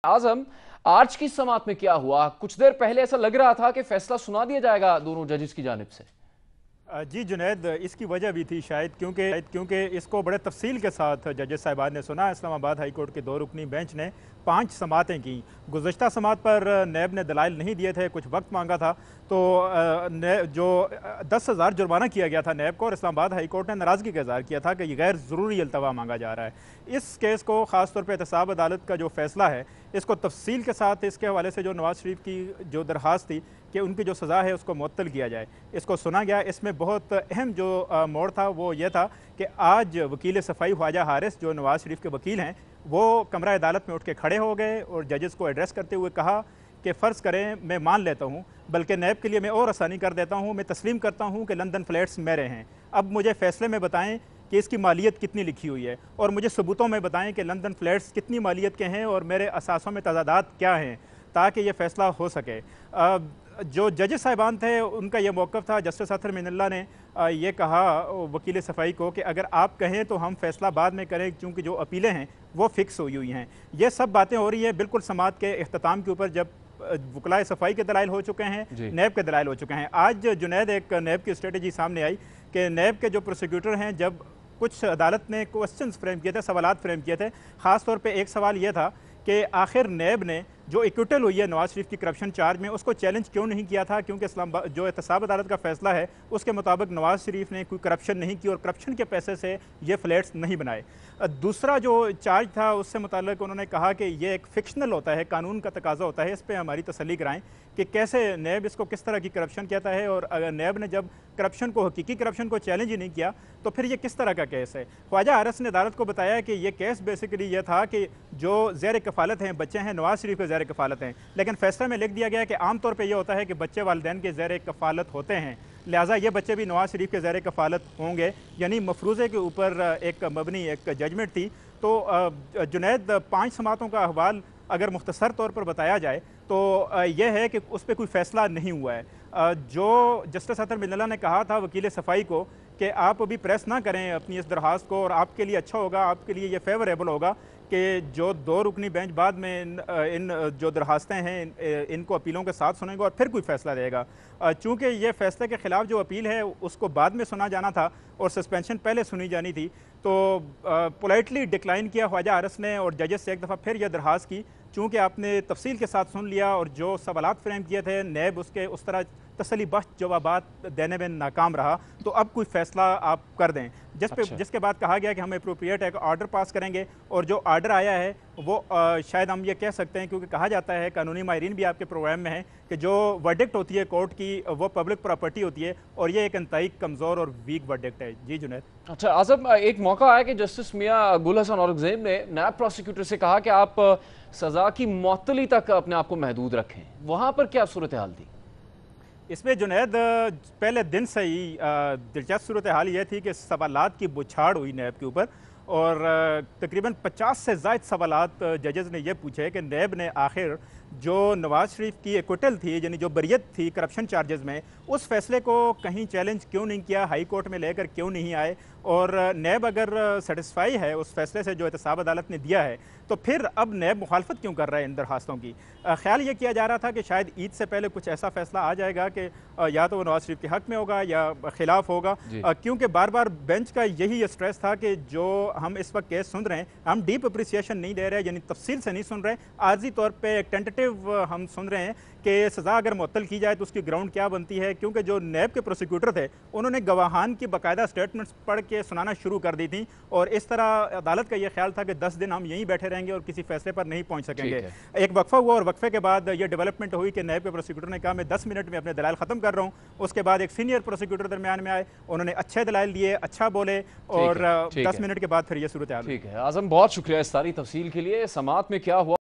आजम, आज की समाअत में क्या हुआ? कुछ देर पहले ऐसा लग रहा था कि फैसला सुना दिया जाएगा दोनों जजेस की जानिब से। जी जुनैद, इसकी वजह भी थी शायद क्योंकि इसको बड़े तफसील के साथ जजेस साहिबान ने सुना। इस्लामाबाद हाई कोर्ट के 2 रुकनी बेंच ने 5 समातें की। गुज़श्ता समात पर नैब ने दलाइल नहीं दिए थे, कुछ वक्त मांगा था, तो जो 10,000 जुर्माना किया गया था नैब को, और इस्लामाबाद हाई कोर्ट ने नाराज़गी का इज़हार किया था कि ये गैर ज़रूरी अल्तवा मांगा जा रहा है। इस केस को ख़ास तौर पर एहतसाब अदालत का जो फ़ैसला है, इसको तफसील के साथ इसके हवाले से जो नवाज शरीफ की जो दरख्वास्त थी कि उनकी जो सज़ा है उसको मुअत्तल किया जाए, इसको सुना गया। इसमें बहुत अहम जो मोड़ था वो ये था कि आज वकील सफ़ाई ख्वाजा हारिस, जो नवाज शरीफ के वकील हैं, वो कमरा अदालत में उठ के खड़े हो गए और जजेस को एड्रेस करते हुए कहा कि फ़र्ज़ करें मैं मान लेता हूँ, बल्कि नैब के लिए मैं और आसानी कर देता हूँ, मैं तस्लीम करता हूँ कि लंदन फ्लैट्स मेरे हैं। अब मुझे फ़ैसले में बताएं कि इसकी मालियत कितनी लिखी हुई है, और मुझे सबूतों में बताएं कि लंदन फ्लैट्स कितनी मालियत के हैं और मेरे असासों में तजादात क्या हैं, ताकि ये फ़ैसला हो सके। जो जजेस साहिबान थे उनका ये मौक़िफ़ था। जस्टिस अतर मिनल्ला ने ये कहा वकील सफ़ाई को कि अगर आप कहें तो हम फ़ैसला बाद में करें, क्योंकि जो अपीलें हैं वो फ़िक्स हुई हुई हैं। ये सब बातें हो रही हैं बिल्कुल समात के इख्तिताम के ऊपर, जब वकलाए सफ़ाई के दलाइल हो चुके हैं, नैब के दलाइल हो चुके हैं। आज जुनैद एक नैब की स्ट्रेटजी सामने आई कि नैब के जो प्रोसिक्यूटर हैं, जब कुछ अदालत ने क्वेश्चंस फ्रेम किए थे, सवालात फ्रेम किए थे, ख़ास तौर पे एक सवाल ये था कि आखिर नैब ने जो इक्विटल हुई है नवाज शरीफ की करप्शन चार्ज में, उसको चैलेंज क्यों नहीं किया था, क्योंकि इस्लामाबाद जो एहतसाब अदालत का फैसला है उसके मुताबिक नवाज शरीफ ने कोई करप्शन नहीं की और करप्शन के पैसे से ये फ्लैट्स नहीं बनाए। दूसरा जो चार्ज था उससे मुताल्लिक उन्होंने कहा कि ये एक फिक्शनल होता है, कानून का तकाजा होता है, इस पर हमारी तसल्ली कराएं कि कैसे नैब इसको किस तरह की करप्शन कहता है, और अगर नैब ने जब करप्शन को, हकीकी करप्शन को चैलेंज ही नहीं किया तो फिर ये किस तरह का केस है। ख्वाजा हारिस ने अदालत को बताया कि ये केस बेसिकली ये था कि जो ज़ेर कफ़ालत हैं बच्चे हैं, नवाज शरीफ के ज़ेर कफ़ालत हैं, लेकिन फैसले में लिख दिया गया कि आमतौर पर यह होता है कि बच्चे वालिदैन के ज़ेर कफ़ालत होते हैं, लिहाजा ये बच्चे भी नवाज शरीफ के ज़ेर कफ़ालत होंगे, यानी मफरूज़े के ऊपर एक मबनी एक जजमेंट थी। तो जुनैद, 5 समातों का अहवाल अगर मुख्तसर तौर पर बताया जाए तो यह है कि उस पर कोई फ़ैसला नहीं हुआ है। जो जस्टिस अतर मिनल्ला ने कहा था वकील सफ़ाई को कि आप अभी प्रेस ना करें अपनी इस दरख्वास्त को, और आपके लिए अच्छा होगा, आपके लिए ये फेवरेबल होगा कि जो 2 रुकनी बेंच बाद में इन जो दरखास्तें हैं इनको अपीलों के साथ सुनेंगे और फिर कोई फ़ैसला देगा। चूँकि ये फ़ैसले के ख़िलाफ़ जो अपील है उसको बाद में सुना जाना था और सस्पेंशन पहले सुनी जानी थी, तो पोलाइटली डिक्लाइन किया ख्वाजा हारिस ने और जजेस से एक दफ़ा फिर यह दरख्वास्त की, चूँकि आपने तफसील के साथ सुन लिया और जो सवालात फ्रेम किए थे नैब उसके उस तरह तसल्ली बख्श जवाबात देने में नाकाम रहा, तो अब कोई फ़ैसला आप कर दें। जिसके बाद कहा गया कि हम अप्रोप्रिएट एक ऑर्डर पास करेंगे, और जो ऑर्डर आया है वो शायद हम ये कह सकते हैं, क्योंकि कहा जाता है, कानूनी माहिरीन भी आपके प्रोग्राम में है, कि जो वर्डिक्ट होती है कोर्ट की वो पब्लिक प्रॉपर्टी होती है, और ये एक इंतहाई कमज़ोर और वीक वर्डिक्ट है। जी जुनैद। अच्छा आजम, एक मौका आया कि जस्टिस मियां गुल हसन औरंगजेब ने नायब प्रोसिक्यूटर से कहा कि आप सज़ा की मुअत्तली तक अपने आप को महदूद रखें, वहाँ पर क्या सूरत हाल थी? इसमें जुनैद, पहले दिन से ही दिलचस्प सूरत हाल ये थी कि सवालात की बुछाड़ हुई नैब के ऊपर, और तकरीबन 50 से ज़ायद सवालात जजेस ने यह पूछे कि नैब ने आखिर जो नवाज शरीफ की एक्विटल थी, यानी जो बरियत थी करप्शन चार्जेस में, उस फैसले को कहीं चैलेंज क्यों नहीं किया, हाई कोर्ट में लेकर क्यों नहीं आए, और नैब अगर सेटिस्फाई है उस फैसले से जो एहतसाब अदालत ने दिया है, तो फिर अब नैब मुखालफत क्यों कर रहा है इन दरखास्तों की। ख्याल ये किया जा रहा था कि शायद ईद से पहले कुछ ऐसा फैसला आ जाएगा कि या तो वो नवाज शरीफ के हक़ में होगा या खिलाफ होगा, क्योंकि बार बार बेंच का यही स्ट्रेस था कि जो हम इस वक्त केस सुन रहे हैं, हम डीप अप्रिसिएशन नहीं दे रहे, यानी तफसील से नहीं सुन रहे, आर्जी तौर पर एक टेंटेटिव हम सुन रहे हैं कि सज़ा अगर मुअत्तल की जाए तो उसकी ग्राउंड क्या बनती है, क्योंकि जो नैब के प्रोसिक्यूटर थे उन्होंने गवाहान की बाकायदा स्टेटमेंट्स पढ़ के सुनाना शुरू कर दी थी, और इस तरह अदालत का यह ख्याल था कि 10 दिन हम यहीं बैठे रहेंगे और किसी फैसले पर नहीं पहुंच सकेंगे। एक वक्फा हुआ, और वक्फे के बाद यह डेवलपमेंट हुई कि नैब के प्रोसिक्यूटर ने कहा मैं 10 मिनट में अपने दलाइल ख़त्म कर रहा हूँ। उसके बाद एक सीनियर प्रोसिक्यूटर दरमियान में आए, उन्होंने अच्छे दलाइल दिए, अच्छा बोले, और 10 मिनट के बाद फिर यह सूरत हाल। ठीक है आजम, बहुत शुक्रिया इस सारी तफसील के लिए। समाअत में क्या हुआ